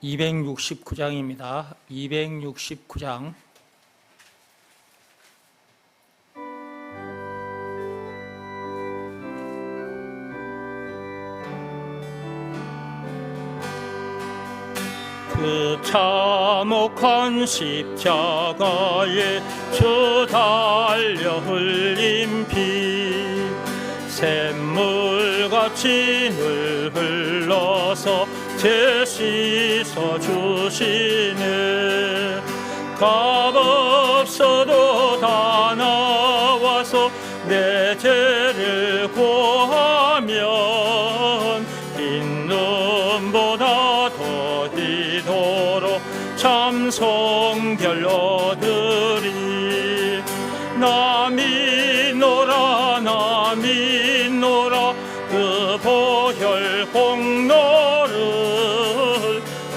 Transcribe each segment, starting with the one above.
269장입니다. 269장. 그 참혹한 십자가에 주 달려 흘린 피 샘물같이 늘 흘러서 제 씻어 주시네. 값없어도 다 나와서 내 죄를 고하면 흰 눈보다 더히도록 참 성결 얻으리. 나 믿노라 나 믿노라 그 보혈 공로를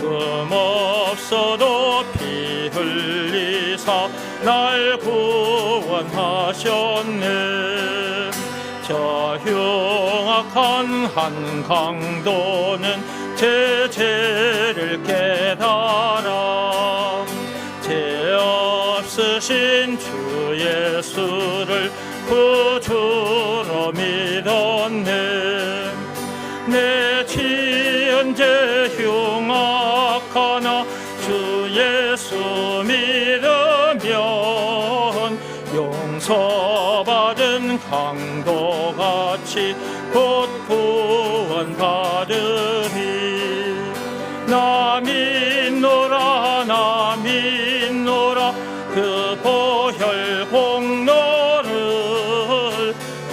금없어도 피 흘리사 날 구원하셨네. 저 흉악한 한 강도는 제 죄를 깨달아 죄 없으신 주 예수를 구주로 믿었네. 내 지은 죄 흉악하나 주 예수 믿으면 용서받은 강도같이 곧 구원받으리. 나 믿노라 나 믿노라 그 보혈 공로를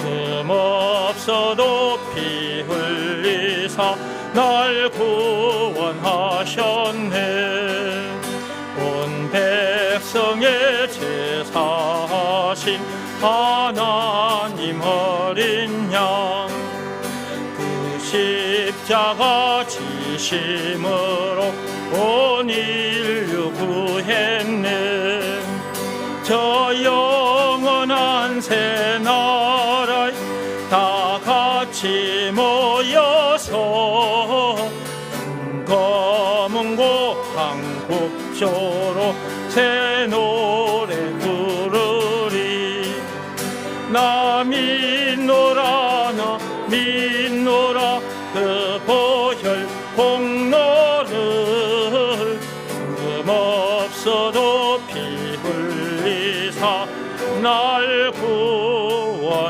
금없어도 피 흘리사 날 구원하셨네. 온 백성의 제사하신 하나님 어린 양 그 십자가 지심으로 온 인류 구했네. 저 영원한 새 나라에 다 같이 모여서 검은 고향 국조로 새 노래 부르리. 나 믿노라 나 믿노라 그 보혈 공로를 금없어도 피 흘리사 날 구원하셨네.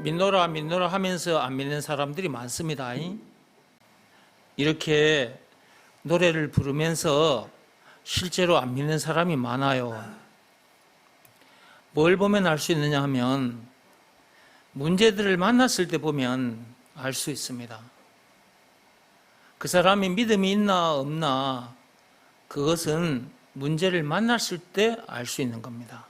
믿노라 믿노라 하면서 안 믿는 사람들이 많습니다. 이렇게 노래를 부르면서 실제로 안 믿는 사람이 많아요. 뭘 보면 알 수 있느냐 하면 문제들을 만났을 때 보면 알 수 있습니다. 그 사람이 믿음이 있나 없나 그것은 문제를 만났을 때 알 수 있는 겁니다.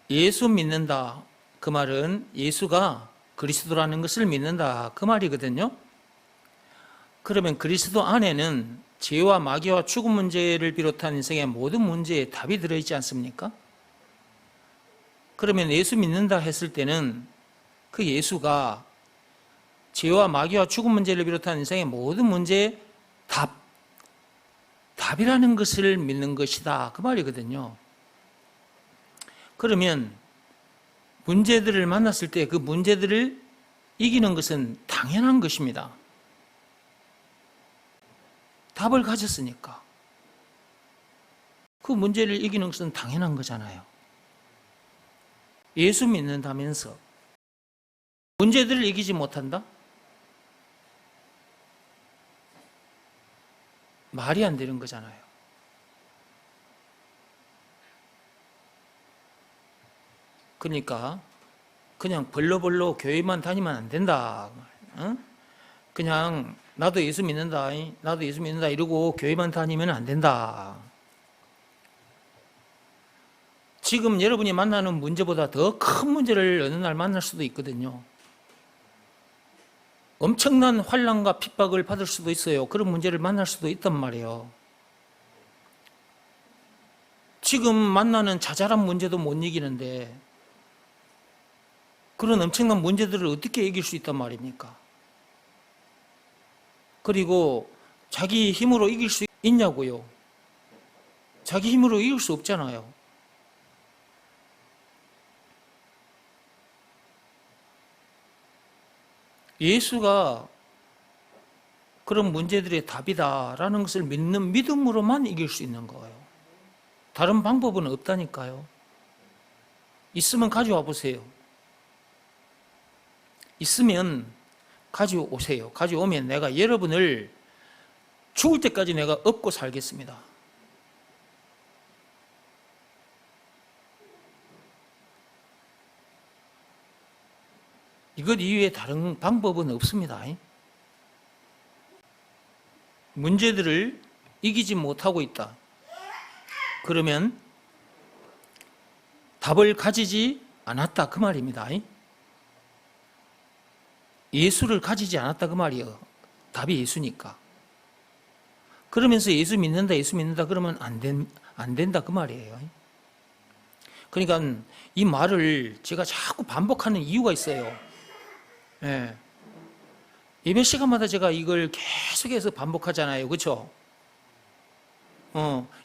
예수 믿는다 그 말은 예수가 그리스도라는 것을 믿는다 그 말이거든요. 그러면 그리스도 안에는 죄와 마귀와 죽음 문제를 비롯한 인생의 모든 문제에 답이 들어있지 않습니까? 그러면 예수 믿는다 했을 때는 그 예수가 죄와 마귀와 죽음 문제를 비롯한 인생의 모든 문제의 답이라는 것을 믿는 것이다 그 말이거든요. 그러면 문제들을 만났을 때 그 문제들을 이기는 것은 당연한 것입니다. 답을 가졌으니까 그 문제를 이기는 것은 당연한 거잖아요. 예수 믿는다면서 문제들을 이기지 못한다? 말이 안 되는 거잖아요. 그러니까 그냥 벌러벌러 교회만 다니면 안 된다. 그냥 나도 예수 믿는다 이러고 교회만 다니면 안 된다. 지금 여러분이 만나는 문제보다 더 큰 문제를 어느 날 만날 수도 있거든요. 엄청난 환난과 핍박을 받을 수도 있어요. 그런 문제를 만날 수도 있단 말이에요. 지금 만나는 자잘한 문제도 못 이기는데 그런 엄청난 문제들을 어떻게 이길 수 있단 말입니까? 그리고 자기 힘으로 이길 수 있냐고요? 자기 힘으로 이길 수 없잖아요. 예수가 그런 문제들의 답이다라는 것을 믿는 믿음으로만 이길 수 있는 거예요. 다른 방법은 없다니까요. 있으면 가져와 보세요. 있으면 가져오세요. 가져오면 내가 여러분을 죽을 때까지 내가 업고 살겠습니다. 이것 이외에 다른 방법은 없습니다. 문제들을 이기지 못하고 있다. 그러면 답을 가지지 않았다 그 말입니다. 예수를 가지지 않았다 그 말이에요. 답이 예수니까. 그러면서 예수 믿는다 그러면 안 된다 그 말이에요. 그러니까 이 말을 제가 자꾸 반복하는 이유가 있어요. 예. 예배 시간마다 제가 이걸 계속해서 반복하잖아요. 그렇죠?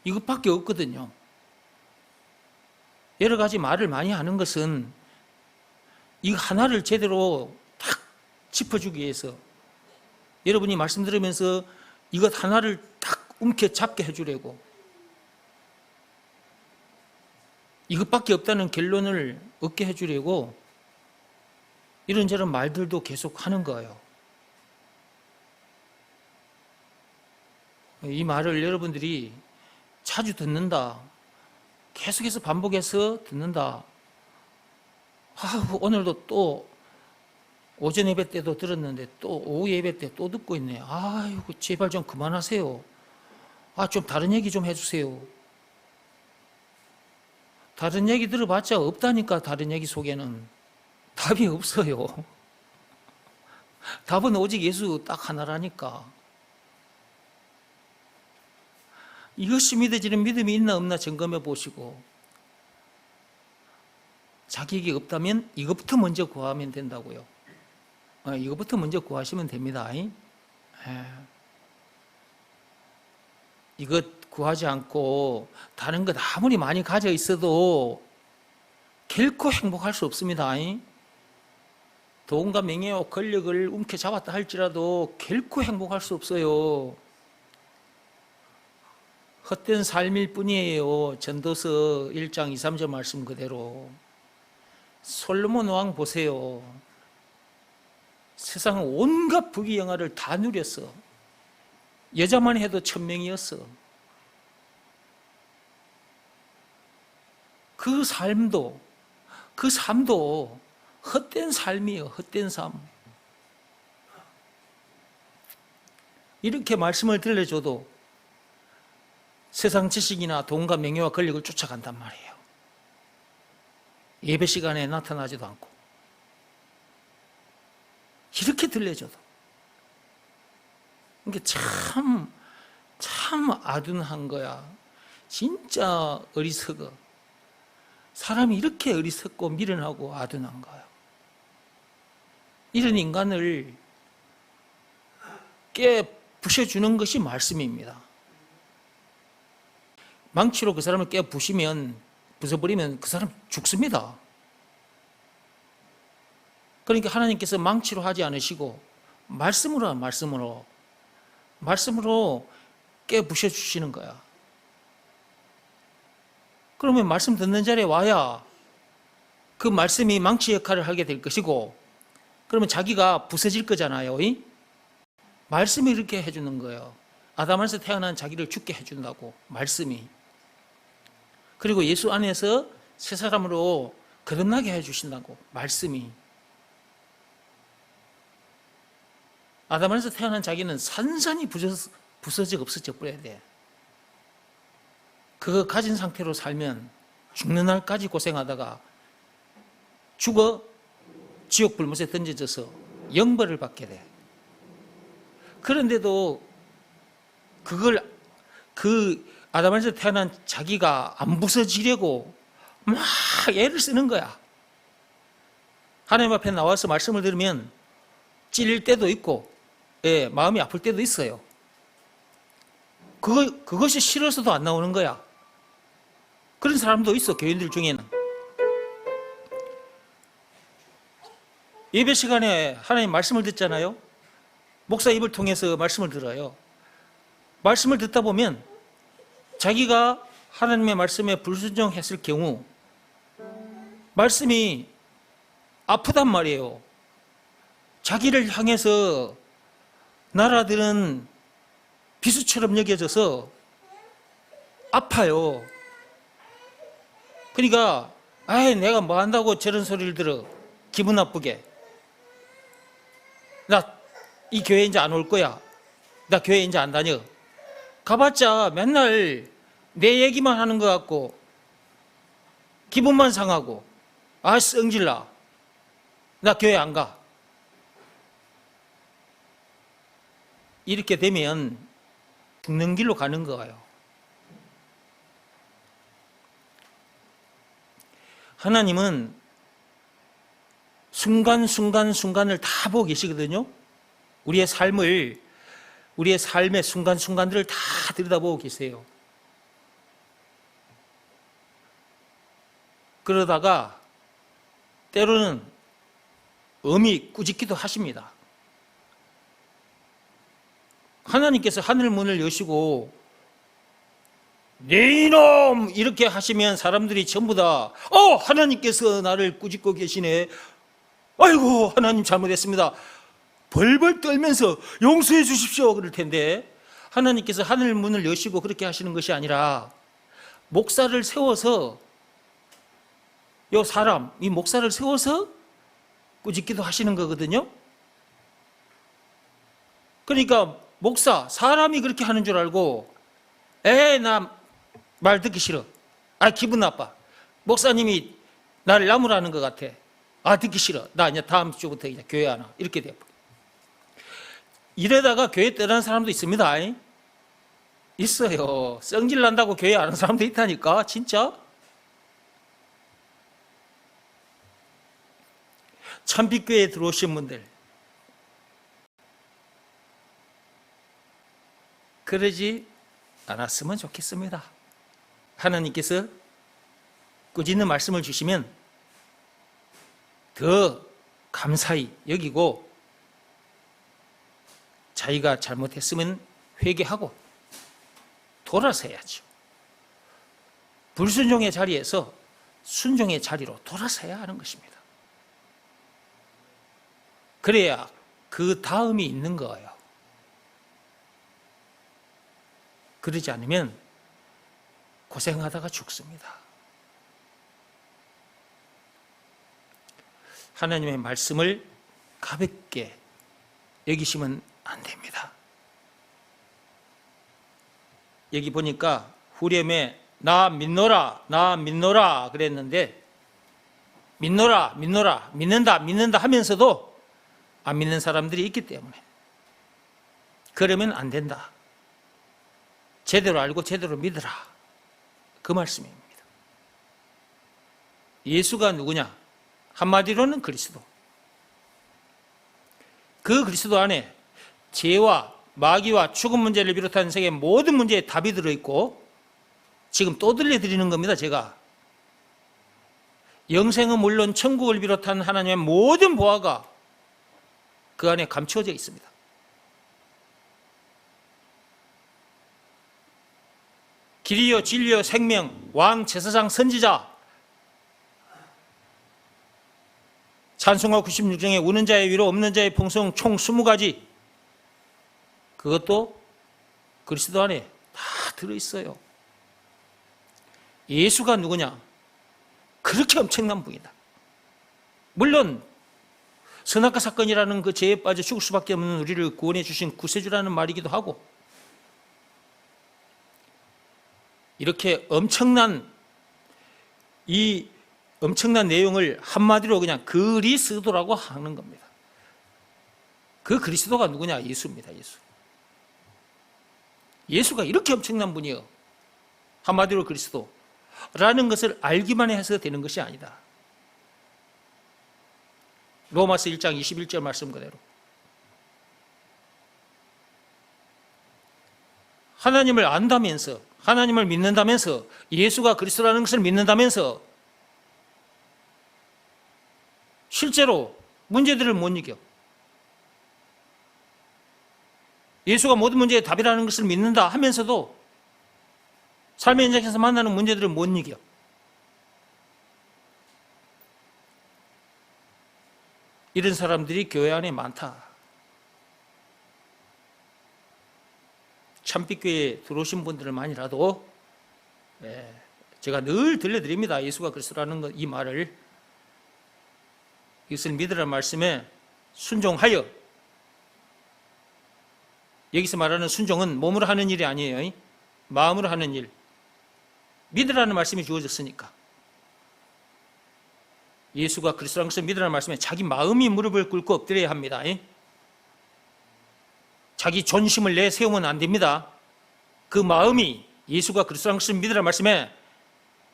이것밖에 없거든요. 여러 가지 말을 많이 하는 것은 이 하나를 제대로 딱 짚어주기 위해서 여러분이 말씀 들으면서 이것 하나를 딱 움켜잡게 해주려고 이것밖에 없다는 결론을 얻게 해주려고 이런저런 말들도 계속 하는 거예요. 이 말을 여러분들이 자주 듣는다. 계속해서 반복해서 듣는다. 오늘도 또 오전 예배 때도 들었는데 또 오후 예배 때 또 듣고 있네. 아이고 제발 좀 그만하세요. 좀 다른 얘기 좀 해주세요. 다른 얘기 들어봤자 없다니까. 다른 얘기 속에는 답이 없어요. 답은 오직 예수 딱 하나라니까. 이것이 믿어지는 믿음이 있나 없나 점검해 보시고 자기에게 없다면 이것부터 먼저 구하면 된다고요. 이것부터 먼저 구하시면 됩니다. 이것 구하지 않고 다른 것 아무리 많이 가져 있어도 결코 행복할 수 없습니다. 돈과 명예와 권력을 움켜잡았다 할지라도 결코 행복할 수 없어요. 헛된 삶일 뿐이에요. 전도서 1장 2, 3절 말씀 그대로. 솔로몬 왕 보세요. 세상 온갖 부귀영화를 다 누렸어. 여자만 해도 1000명이었어. 그 삶도 헛된 삶이에요. 헛된 삶. 이렇게 말씀을 들려줘도 세상 지식이나 돈과 명예와 권력을 쫓아간단 말이에요. 예배 시간에 나타나지도 않고. 이렇게 들려줘도. 이게 참 아둔한 거야. 진짜 어리석어. 사람이 이렇게 어리석고 미련하고 아둔한 거예요. 이런 인간을 깨부셔주는 것이 말씀입니다. 망치로 그 사람을 부숴버리면 그 사람 죽습니다. 그러니까 하나님께서 망치로 하지 않으시고 말씀으로 깨부셔주시는 거야. 그러면 말씀 듣는 자리에 와야 그 말씀이 망치 역할을 하게 될 것이고, 그러면 자기가 부서질 거잖아요. 말씀이 이렇게 해주는 거예요. 아담에서 태어난 자기를 죽게 해준다고, 말씀이. 그리고 예수 안에서 새 사람으로 거듭나게 해주신다고, 말씀이. 아담 안에서 태어난 자기는 산산이 부서져 없어져 버려야 돼. 그거 가진 상태로 살면 죽는 날까지 고생하다가 죽어 지옥 불못에 던져져서 영벌을 받게 돼. 그런데도 그 아담에서 태어난 자기가 안 부서지려고 막 애를 쓰는 거야. 하나님 앞에 나와서 말씀을 들으면 찔릴 때도 있고, 예, 마음이 아플 때도 있어요. 그것이 싫어서도 안 나오는 거야. 그런 사람도 있어, 교인들 중에는. 예배 시간에 하나님 말씀을 듣잖아요. 목사 입을 통해서 말씀을 들어요. 말씀을 듣다 보면 자기가 하나님의 말씀에 불순종했을 경우 말씀이 아프단 말이에요. 자기를 향해서 날아드는 비수처럼 여겨져서 아파요. 그러니까 내가 뭐 한다고 저런 소리를 들어. 기분 나쁘게. 나 이 교회 이제 안 올 거야. 나 교회 이제 안 다녀. 가봤자 맨날 내 얘기만 하는 것 같고 기분만 상하고 성질나. 나 교회 안 가. 이렇게 되면 죽는 길로 가는 거예요. 하나님은 순간순간을 다 보고 계시거든요. 우리의 삶의 순간순간들을 다 들여다보고 계세요. 그러다가 때로는 엄히 꾸짖기도 하십니다. 하나님께서 하늘 문을 여시고 네 이놈 이렇게 하시면 사람들이 전부 다 하나님께서 나를 꾸짖고 계시네. 아이고 하나님 잘못했습니다. 벌벌 떨면서 용서해 주십시오 그럴 텐데, 하나님께서 하늘 문을 여시고 그렇게 하시는 것이 아니라 목사를 세워서 이 목사를 세워서 꾸짖기도 하시는 거거든요. 그러니까 목사, 사람이 그렇게 하는 줄 알고 나 말 듣기 싫어. 기분 나빠. 목사님이 나를 나무라는 것 같아. 듣기 싫어. 나 이제 다음 주부터 이제 교회 안 와. 이렇게 돼요. 이러다가 교회 떠나는 사람도 있습니다. 있어요. 성질 난다고 교회 안 오는 사람도 있다니까. 진짜. 참빛교회에 들어오신 분들, 그러지 않았으면 좋겠습니다. 하나님께서 꾸짖는 말씀을 주시면 더 감사히 여기고 자기가 잘못했으면 회개하고 돌아서야죠. 불순종의 자리에서 순종의 자리로 돌아서야 하는 것입니다. 그래야 그 다음이 있는 거예요. 그러지 않으면 고생하다가 죽습니다. 하나님의 말씀을 가볍게 여기시면 안 됩니다. 여기 보니까 후렴에 나 믿노라 그랬는데, 믿는다 하면서도 안 믿는 사람들이 있기 때문에 그러면 안 된다. 제대로 알고 제대로 믿으라. 그 말씀입니다. 예수가 누구냐? 한마디로는 그리스도. 그 그리스도 안에 죄와 마귀와 죽음 문제를 비롯한 세계의 모든 문제에 답이 들어있고, 지금 또 들려드리는 겁니다. 제가 영생은 물론 천국을 비롯한 하나님의 모든 보화가 그 안에 감추어져 있습니다. 길이요 진리요 생명, 왕, 제사장, 선지자, 찬송가 96장에 우는 자의 위로 없는 자의 풍성 총 20가지, 그것도 그리스도 안에 다 들어있어요. 예수가 누구냐? 그렇게 엄청난 분이다. 물론 선악과 사건이라는 그 죄에 빠져 죽을 수밖에 없는 우리를 구원해 주신 구세주라는 말이기도 하고, 이렇게 엄청난 내용을 한마디로 그냥 그리스도라고 하는 겁니다. 그 그리스도가 누구냐? 예수입니다. 예수가 이렇게 엄청난 분이요. 한마디로 그리스도라는 것을 알기만 해서 되는 것이 아니다. 로마서 1장 21절 말씀 그대로 하나님을 안다면서, 하나님을 믿는다면서, 예수가 그리스도라는 것을 믿는다면서 실제로 문제들을 못 이겨. 예수가 모든 문제의 답이라는 것을 믿는다 하면서도 삶의 현장에서 만나는 문제들을 못 이겨. 이런 사람들이 교회 안에 많다. 참빛교회에 들어오신 분들만이라도 제가 늘 들려드립니다. 예수가 그리스도라는 이 말을, 이것을 믿으라는 말씀에 순종하여, 여기서 말하는 순종은 몸으로 하는 일이 아니에요. 마음으로 하는 일. 믿으라는 말씀이 주어졌으니까. 예수가 그리스도라는 것을 믿으라는 말씀에 자기 마음이 무릎을 꿇고 엎드려야 합니다. 자기 존심을 내세우면 안 됩니다. 그 마음이 예수가 그리스도라는 것을 믿으라는 말씀에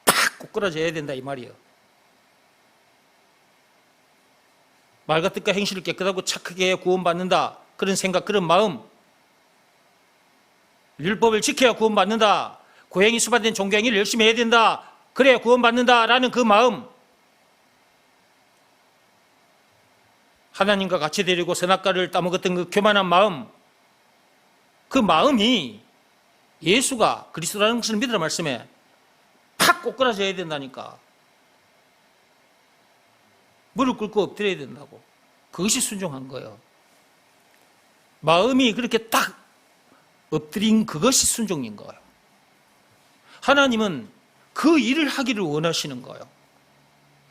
팍 꼬꾸라져야 된다 이 말이에요. 말과 뜻과 행실을 깨끗하고 착하게 구원받는다, 그런 생각, 그런 마음, 율법을 지켜야 구원받는다, 고행이 수반된 종교행위를 열심히 해야 된다, 그래야 구원받는다라는 그 마음, 하나님과 같이 데리고 선악과를 따먹었던 그 교만한 마음, 그 마음이 예수가 그리스도라는 것을 믿으라 말씀에 팍 꼬꾸라져야 된다니까. 무릎 꿇고 엎드려야 된다고. 그것이 순종한 거예요. 마음이 그렇게 딱 엎드린 그것이 순종인 거예요. 하나님은 그 일을 하기를 원하시는 거예요.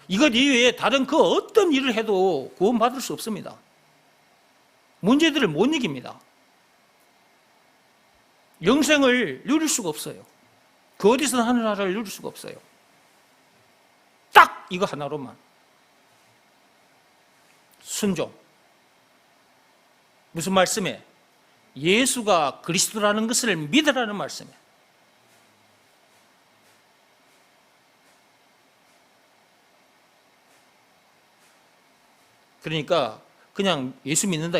이것 이외에 다른 그 어떤 일을 해도 구원받을 수 없습니다. 문제들을 못 이깁니다. 영생을 누릴 수가 없어요. 그 어디서나 하늘나라를 누릴 수가 없어요. 딱 이거 하나로만. 순종. 무슨 말씀에? 예수가 그리스도라는 것을 믿으라는 말씀에. 그러니까 그냥 예수 믿는다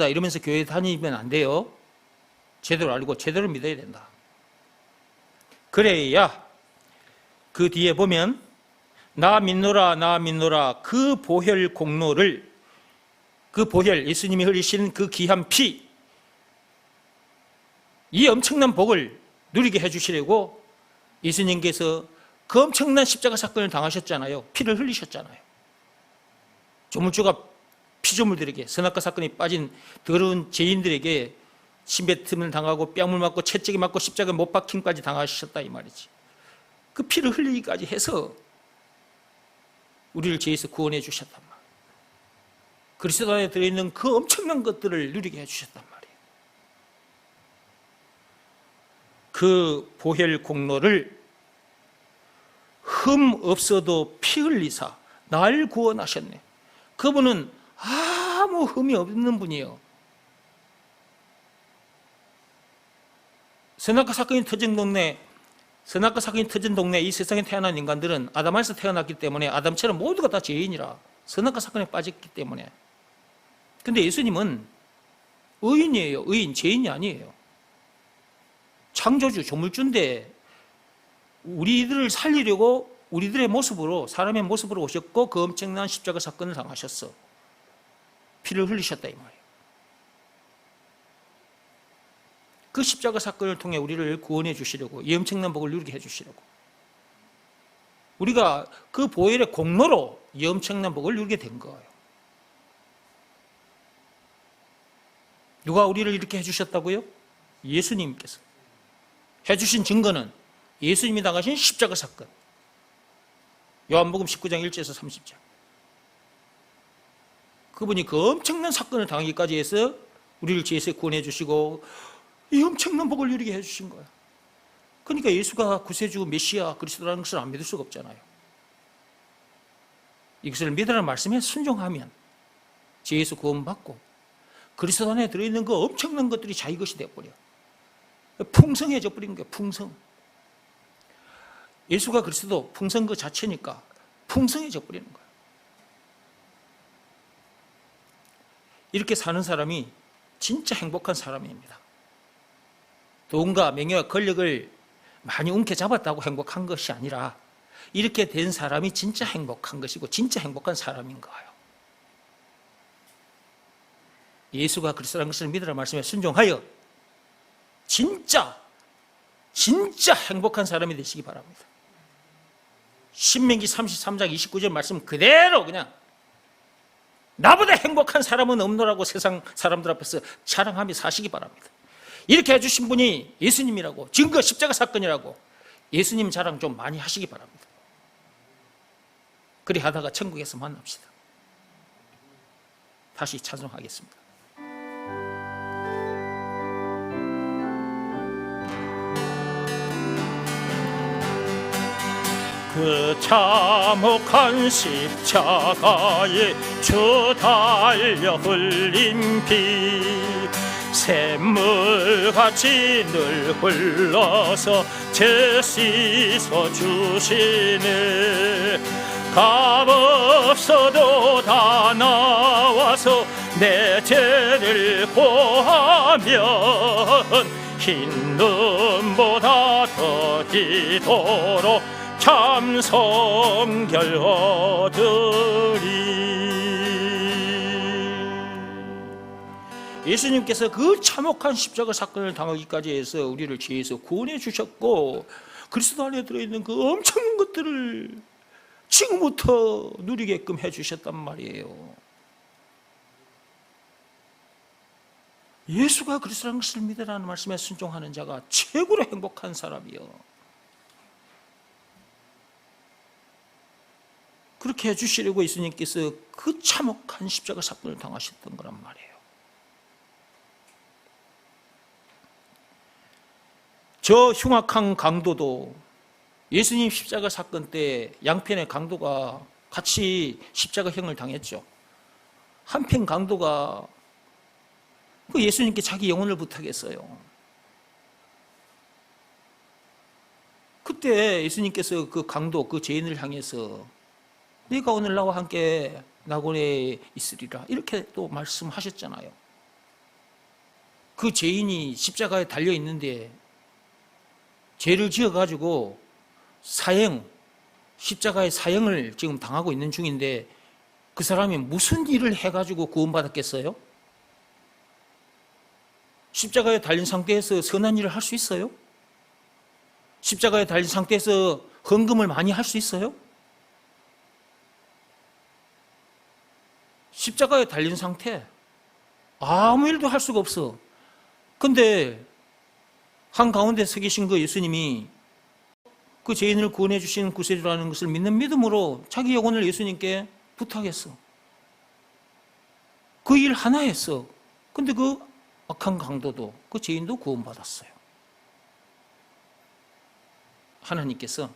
이러면서 교회 다니면 안 돼요. 제대로 알고 제대로 믿어야 된다. 그래야 그 뒤에 보면 나 믿노라 그 보혈 공로를, 그 보혈, 예수님이 흘리신 그 귀한 피, 이 엄청난 복을 누리게 해주시려고 예수님께서 그 엄청난 십자가 사건을 당하셨잖아요. 피를 흘리셨잖아요. 조물주가 피조물들에게, 선악과 사건이 빠진 더러운 죄인들에게 침뱉음을 당하고 뺨을 맞고 채찍이 맞고 십자가에 못 박힘까지 당하셨다 이 말이지. 그 피를 흘리기까지 해서 우리를 죄에서 구원해 주셨단 말이에요. 그리스도 안에 들어있는 그 엄청난 것들을 누리게 해주셨단 말이에요. 그 보혈 공로를 흠 없어도 피 흘리사 날 구원하셨네. 그분은 아무 흠이 없는 분이에요. 선악과 사건이 터진 동네, 이 세상에 태어난 인간들은 아담에서 태어났기 때문에 아담처럼 모두가 다 죄인이라 선악과 사건에 빠졌기 때문에. 근데 예수님은 의인이에요. 의인, 죄인이 아니에요. 창조주, 조물주인데 우리들을 살리려고 우리들의 모습으로, 사람의 모습으로 오셨고 그 엄청난 십자가 사건을 당하셨어. 피를 흘리셨다 이 말이에요. 그 십자가 사건을 통해 우리를 구원해 주시려고, 이 엄청난 복을 누리게 해 주시려고, 우리가 그 보혈의 공로로 이 엄청난 복을 누리게 된 거예요. 누가 우리를 이렇게 해주셨다고요? 예수님께서. 해주신 증거는 예수님이 당하신 십자가 사건. 요한복음 19장 1절에서 30절. 그분이 그 엄청난 사건을 당하기까지 해서 우리를 죄에서 구원해 주시고 이 엄청난 복을 누리게 해주신 거예요. 그러니까 예수가 구세주 메시아 그리스도라는 것을 안 믿을 수가 없잖아요. 이것을 믿으라는 말씀에 순종하면 죄에서 구원받고 그리스도 안에 들어있는 그 엄청난 것들이 자기 것이 되어버려. 풍성해져 버린 거예요. 풍성. 예수가 그리스도 풍성 그 자체니까 풍성해져 버리는 거예요. 이렇게 사는 사람이 진짜 행복한 사람입니다. 돈과 명예와 권력을 많이 움켜잡았다고 행복한 것이 아니라 이렇게 된 사람이 진짜 행복한 것이고 진짜 행복한 사람인 거예요. 예수가 그리스도라는 것을 믿으라 말씀에 순종하여 진짜 행복한 사람이 되시기 바랍니다. 신명기 33장 29절 말씀 그대로 그냥 나보다 행복한 사람은 없노라고 세상 사람들 앞에서 자랑하며 사시기 바랍니다. 이렇게 해주신 분이 예수님이라고, 증거 십자가 사건이라고 예수님 자랑 좀 많이 하시기 바랍니다. 그리 하다가 천국에서 만납시다. 다시 찬송하겠습니다. 그 참혹한 십자가에 주 달려 흘린 피 샘물같이 늘 흘러서 죄 씻어 주시네. 값없어도 다 나와서 내 죄를 고하면 흰 눈보다 더 희도록 참 성결 얻으리. 예수님께서 그 참혹한 십자가 사건을 당하기까지 해서 우리를 죄에서 구원해 주셨고 그리스도 안에 들어있는 그 엄청난 것들을 지금부터 누리게끔 해 주셨단 말이에요. 예수가 그리스도라는 것을 믿으라는 말씀에 순종하는 자가 최고로 행복한 사람이요. 그렇게 해주시려고 예수님께서 그 참혹한 십자가 사건을 당하셨던 거란 말이에요. 저 흉악한 강도도 예수님 십자가 사건 때 양편의 강도가 같이 십자가형을 당했죠. 한편 강도가 그 예수님께 자기 영혼을 부탁했어요. 그때 예수님께서 그 강도, 그 죄인을 향해서 네가 오늘 나와 함께 낙원에 있으리라 이렇게 또 말씀하셨잖아요. 그 죄인이 십자가에 달려 있는데 죄를 지어가지고 십자가의 사형을 지금 당하고 있는 중인데 그 사람이 무슨 일을 해가지고 구원받았겠어요? 십자가에 달린 상태에서 선한 일을 할 수 있어요? 십자가에 달린 상태에서 헌금을 많이 할 수 있어요? 십자가에 달린 상태 아무 일도 할 수가 없어. 근데 한가운데 서 계신 그 예수님이 그 죄인을 구원해 주신 구세주라는 것을 믿는 믿음으로 자기 영혼을 예수님께 부탁했어. 그 일 하나 했어. 근데 그 악한 강도도 그 죄인도 구원받았어요. 하나님께서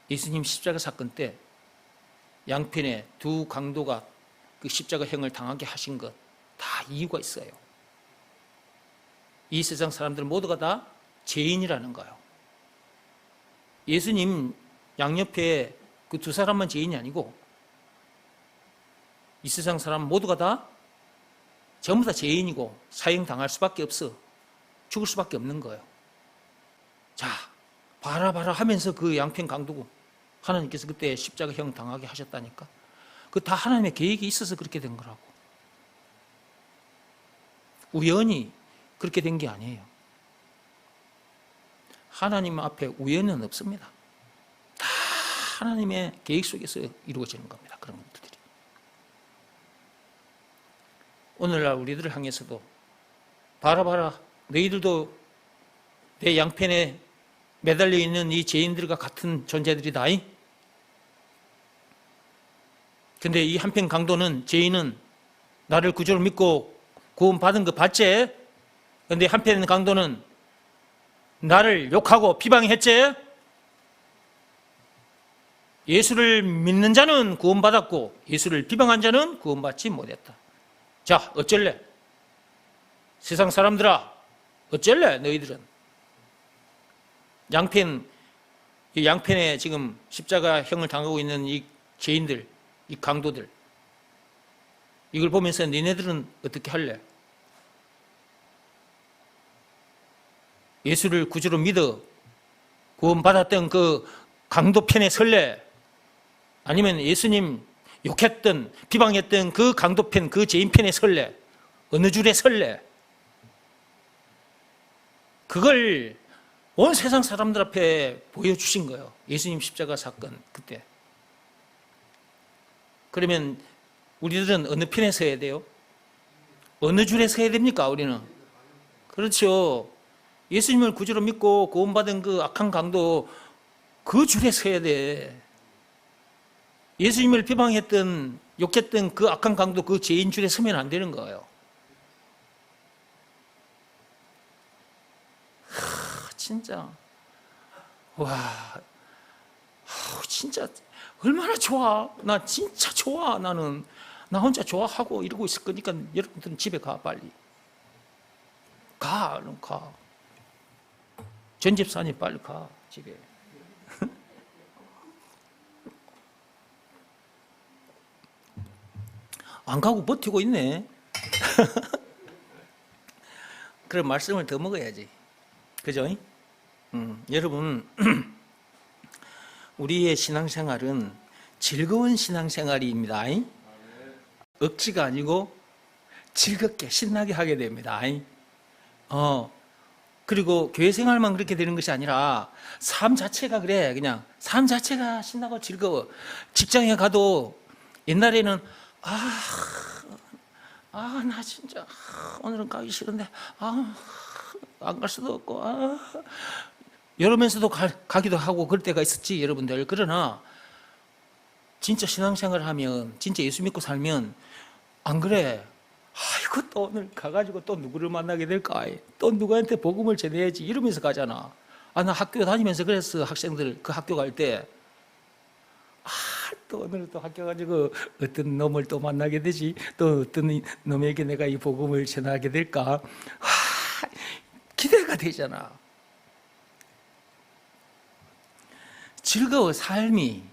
예수님 십자가 사건 때 양편에 두 강도가 그 십자가형을 당하게 하신 것 다 이유가 있어요. 이 세상 사람들 모두가 다 죄인이라는 거예요. 예수님 양옆에 그 두 사람만 죄인이 아니고 이 세상 사람 모두가 다 전부 다 죄인이고 사형 당할 수밖에 없어. 죽을 수밖에 없는 거예요. 자, 봐라 하면서 그 양편 강도고 하나님께서 그때 십자가형 당하게 하셨다니까. 그 다 하나님의 계획이 있어서 그렇게 된 거라고. 우연히 그렇게 된 게 아니에요. 하나님 앞에 우연은 없습니다. 다 하나님의 계획 속에서 이루어지는 겁니다. 그런 것들이. 오늘날 우리들을 향해서도 봐라 너희들도 내 양편에 매달려 있는 이 죄인들과 같은 존재들이다. 근데 이 한편 강도는 죄인은 나를 구주로 믿고 구원받은 거 봤지? 근데 한편 강도는 나를 욕하고 비방했지? 예수를 믿는 자는 구원받았고 예수를 비방한 자는 구원받지 못했다. 자, 어쩔래? 세상 사람들아, 어쩔래? 너희들은 양편 이 양편에 지금 십자가형을 당하고 있는 이 죄인들, 이 강도들, 이걸 보면서 니네들은 어떻게 할래? 예수를 구주로 믿어 구원받았던 그 강도 편에 설래? 아니면 예수님 욕했던, 비방했던 그 강도 편, 그 죄인 편에 설래? 어느 줄에 설래? 그걸 온 세상 사람들 앞에 보여주신 거예요. 예수님 십자가 사건 그때. 그러면 우리들은 어느 편에 서야 돼요? 어느 줄에 서야 됩니까? 우리는. 그렇죠. 예수님을 구주로 믿고 구원받은 그 악한 강도 그 줄에 서야 돼. 예수님을 비방했던, 욕했던 그 악한 강도 그 죄인 줄에 서면 안 되는 거예요. 진짜 와, 진짜 얼마나 좋아. 나 진짜 좋아. 나는 나 혼자 좋아하고 이러고 있을 거니까 여러분들은 집에 가. 빨리 가. 얼른 가. 전 집사님 빨리 가 집에. 안 가고 버티고 있네. 그럼 말씀을 더 먹어야지. 그죠? 여러분, 우리의 신앙생활은 즐거운 신앙생활입니다. 억지가 아니고 즐겁게 신나게 하게 됩니다. 그리고 교회 생활만 그렇게 되는 것이 아니라 삶 자체가 그래. 그냥 삶 자체가 신나고 즐거워. 직장에 가도 옛날에는 나 진짜 오늘은 가기 싫은데 안 갈 수도 없고 이러면서도 가기도 하고 그럴 때가 있었지 여러분들. 그러나 진짜 신앙생활을 하면, 진짜 예수 믿고 살면 안 그래. 아이고 또 오늘 가가지고 또 누구를 만나게 될까, 또 누구한테 복음을 전해야지 이러면서 가잖아. 나 학교 다니면서 그랬어. 학생들 그 학교 갈 때 또 오늘 또 학교 가지고 어떤 놈을 또 만나게 되지, 또 어떤 놈에게 내가 이 복음을 전하게 될까, 기대가 되잖아. 즐거워 삶이.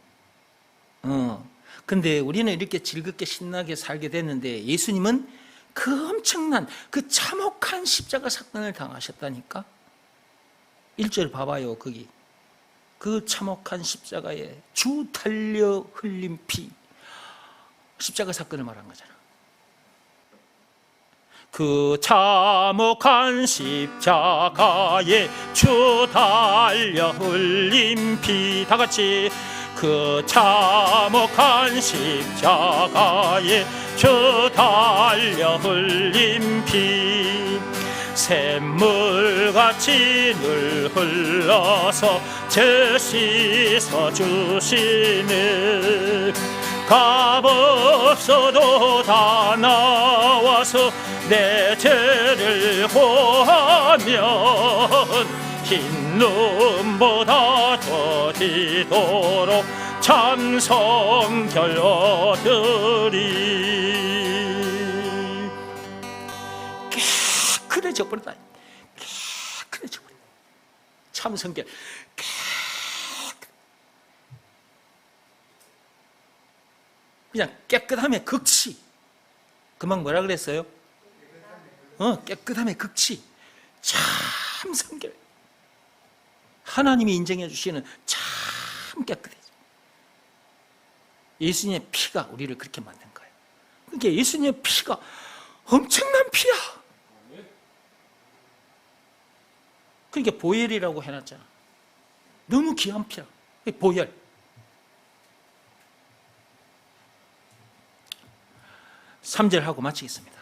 근데 우리는 이렇게 즐겁게 신나게 살게 됐는데 예수님은 그 엄청난 그 참혹한 십자가 사건을 당하셨다니까. 1절 봐봐요. 거기 그 참혹한 십자가에 주 달려 흘린 피, 십자가 사건을 말한 거잖아. 그 참혹한 십자가에 주 달려 흘린 피, 다 같이. 그 참혹한 십자가에 주 달려 흘린 피, 샘물같이 늘 흘러서 죄 씻어 주시네. 값없어도 다 나와서 내 죄를 고하면 흰 눈보다 더디도록 참성결 얻으리. 깨끗해져 버렸다. 깨끗해져 버렸다. 참성결. 그냥 깨끗함의 극치. 그만 뭐라 그랬어요? 깨끗함의 극치. 참성결. 하나님이 인정해 주시는 참 깨끗해져. 예수님의 피가 우리를 그렇게 만든 거예요. 그러니까 예수님의 피가 엄청난 피야. 그러니까 보혈이라고 해놨잖아. 너무 귀한 피야. 보혈. 삼 절 하고 마치겠습니다.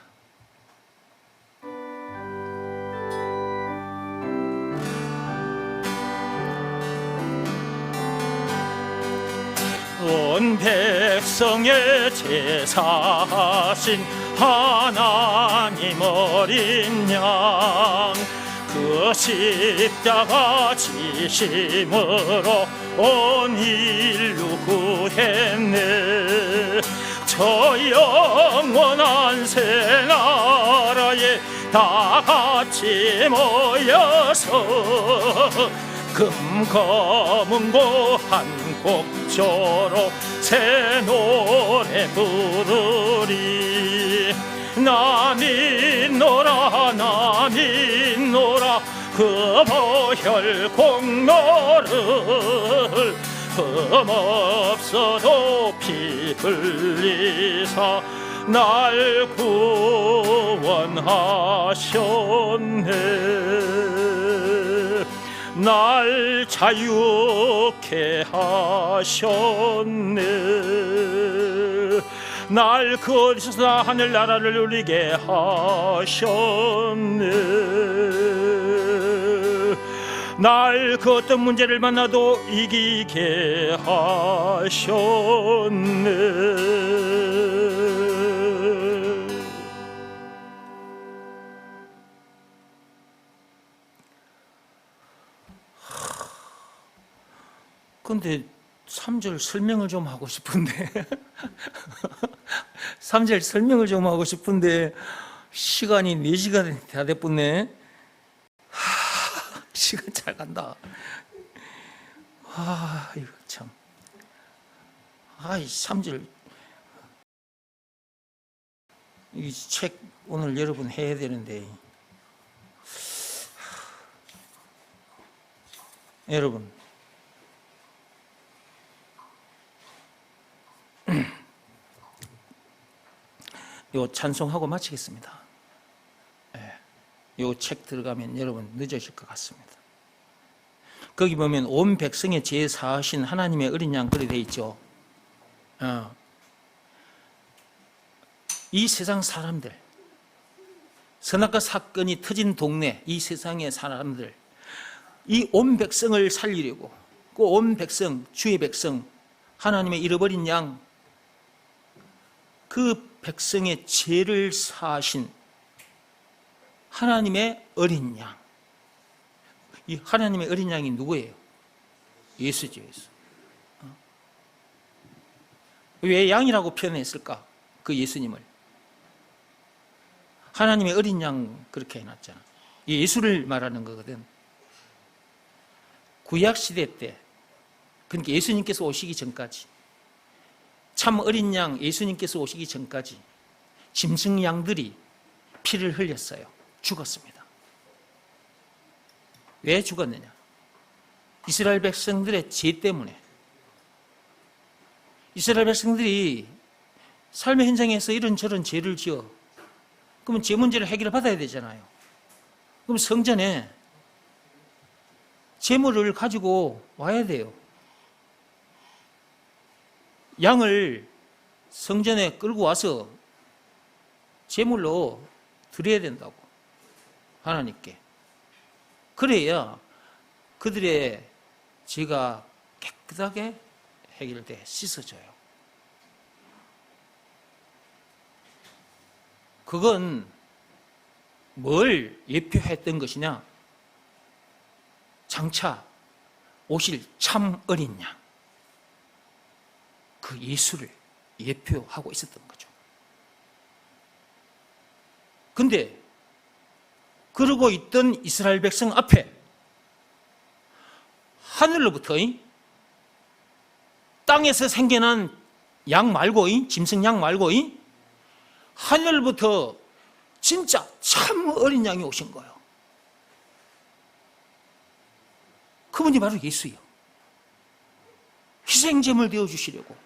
온 백성의 제사하신 하나님 어린 양, 그 십자가 지심으로 온 인류 구했네. 저 영원한 새 나라에 다 같이 모여서 검은 고한 곡조로 새 노래 부르리. 남이 노라 남이 노라 그 보혈 공로를 흠없어도 피 흘리사 날 구원하셨네. 날 자유케 하셨네. 날 그 어디서나 하늘나라를 누리게 하셨네. 날 그 어떤 문제를 만나도 이기게 하셨네. 근데 3절 설명을 좀 하고 싶은데 3절 설명을 좀 하고 싶은데 시간이 4시간이 다 됐네. 시간 잘 간다. 이거 참. 이 3절 이 책 오늘 여러분 해야 되는데 여러분 요 찬송하고 마치겠습니다. 요 책 들어가면 여러분 늦어질 것 같습니다. 거기 보면 온 백성의 죄 사하신 하나님의 어린 양 그리 돼 있죠. 이 세상 사람들, 선악과 사건이 터진 동네, 이 세상의 사람들, 이 온 백성을 살리려고 그 온 백성, 주의 백성, 하나님의 잃어버린 양, 그 백성의 죄를 사하신 하나님의 어린 양. 이 하나님의 어린 양이 누구예요? 예수죠, 예수. 왜 양이라고 표현했을까? 그 예수님을. 하나님의 어린 양 그렇게 해놨잖아. 예수를 말하는 거거든. 구약시대 때, 그러니까 예수님께서 오시기 전까지, 참 어린 양 예수님께서 오시기 전까지 짐승 양들이 피를 흘렸어요. 죽었습니다. 왜 죽었느냐? 이스라엘 백성들의 죄 때문에. 이스라엘 백성들이 삶의 현장에서 이런저런 죄를 지어 그러면 죄 문제를 해결을 받아야 되잖아요. 그럼 성전에 제물을 가지고 와야 돼요. 양을 성전에 끌고 와서 제물로 드려야 된다고, 하나님께. 그래야 그들의 죄가 깨끗하게 해결돼 씻어져요. 그건 뭘 예표했던 것이냐? 장차 오실 참 어린 양, 그 예수를 예표하고 있었던 거죠. 근데 그러고 있던 이스라엘 백성 앞에 하늘로부터 땅에서 생겨난 양 말고, 짐승 양 말고, 하늘로부터 진짜 참 어린 양이 오신 거예요. 그분이 바로 예수예요. 희생제물 되어주시려고,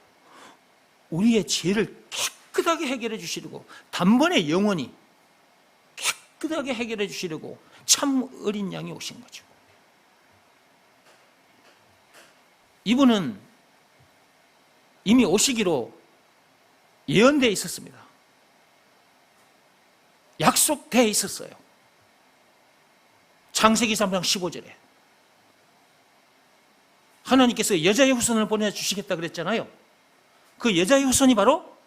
우리의 죄를 깨끗하게 해결해 주시려고, 단번에 영원히 깨끗하게 해결해 주시려고 참 어린 양이 오신 거죠. 이분은 이미 오시기로 예언되어 있었습니다. 약속되어 있었어요. 창세기 3장 15절에 하나님께서 여자의 후손을 보내주시겠다 그랬잖아요. 그 여자의 후손이 바로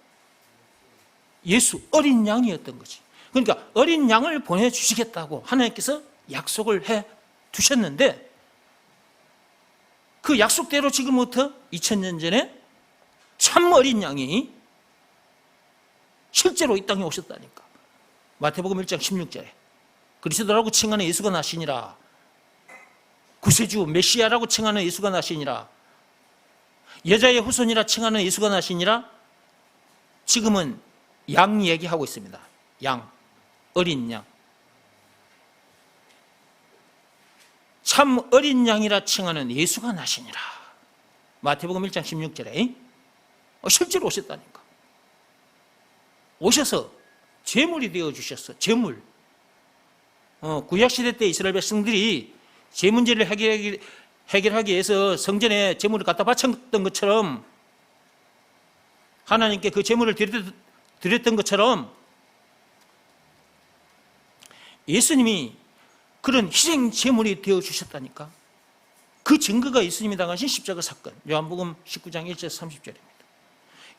예수, 어린 양이었던 거지. 그러니까 어린 양을 보내주시겠다고 하나님께서 약속을 해 두셨는데, 그 약속대로 지금부터 2000년 전에 참 어린 양이 실제로 이 땅에 오셨다니까. 마태복음 1장 16절에 그리스도라고 칭하는 예수가 나시니라. 구세주 메시아라고 칭하는 예수가 나시니라, 여자의 후손이라 칭하는 예수가 나시니라, 지금은 양 얘기하고 있습니다. 양, 어린 양. 참 어린 양이라 칭하는 예수가 나시니라. 마태복음 1장 16절에 실제로 오셨다니까. 오셔서 제물이 되어주셨어. 제물. 구약시대 때 이스라엘 백성들이 제 문제를 해결하기 위해서 성전에 제물을 갖다 바쳤던 것처럼, 하나님께 그 제물을 드렸던 것처럼 예수님이 그런 희생 제물이 되어주셨다니까. 그 증거가 예수님이 당하신 십자가 사건, 요한복음 19장 1절 30절입니다.